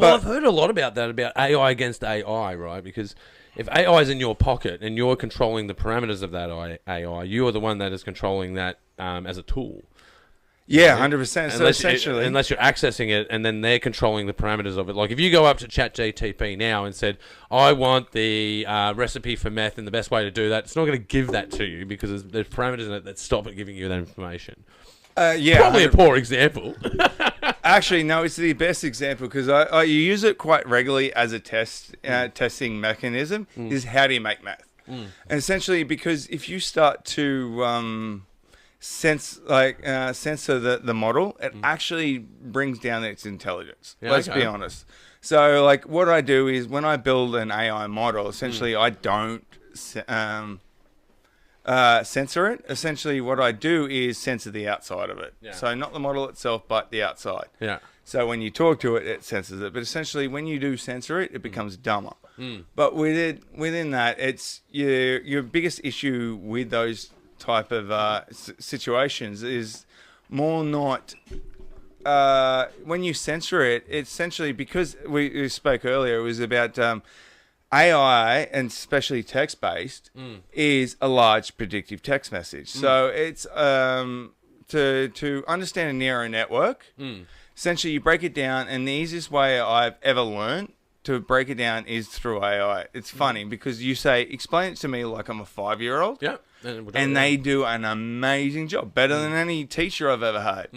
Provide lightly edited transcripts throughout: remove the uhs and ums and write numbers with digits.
Well, I've heard a lot about that, about AI against AI, right? Because if AI is in your pocket and you're controlling the parameters of that AI, you are the one that is controlling that as a tool. Yeah, 100%. So essentially, unless you're accessing it and then they're controlling the parameters of it. Like if you go up to ChatGPT now and said, I want the recipe for meth and the best way to do that, it's not going to give that to you because there's parameters in it that stop it giving you that information. Yeah, probably 100%. A poor example. Actually, no, it's the best example because I use it quite regularly as a testing mechanism. Is how do you make meth? And essentially, because if you start to censor the model, it actually brings down its intelligence. Yeah, let's be honest. So, like, what I do is when I build an AI model, essentially, I don't censor it. Essentially, what I do is censor the outside of it. Yeah. So, not the model itself, but the outside. Yeah. So, when you talk to it, it censors it. But essentially, when you do censor it, it becomes dumber. But within that, it's your biggest issue with those type of situations is more not when you censor it. It's essentially because we spoke earlier. It was about AI and especially text based is a large predictive text message. So it's to understand a neural network. Essentially, you break it down, and the easiest way I've ever learned to break it down is through AI. It's funny because you say, explain it to me like I'm a 5-year-old. Yeah. And they do an amazing job, better than any teacher I've ever had.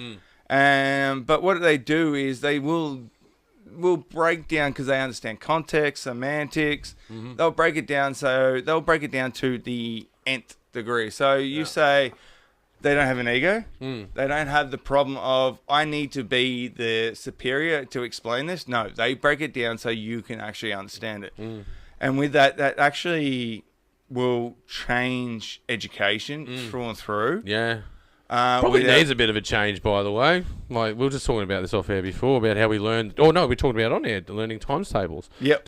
But what they do is they will break down because they understand context, semantics. They'll break it down. So they'll break it down to the nth degree. So you say they don't have an ego. They don't have the problem of I need to be the superior to explain this. No, they break it down so you can actually understand it. And with that actually will change education through and through. Yeah. Probably needs a bit of a change, by the way. Like, we were just talking about this off air before, about how we learned... Oh, no, we talked about on air, learning times tables. Yep.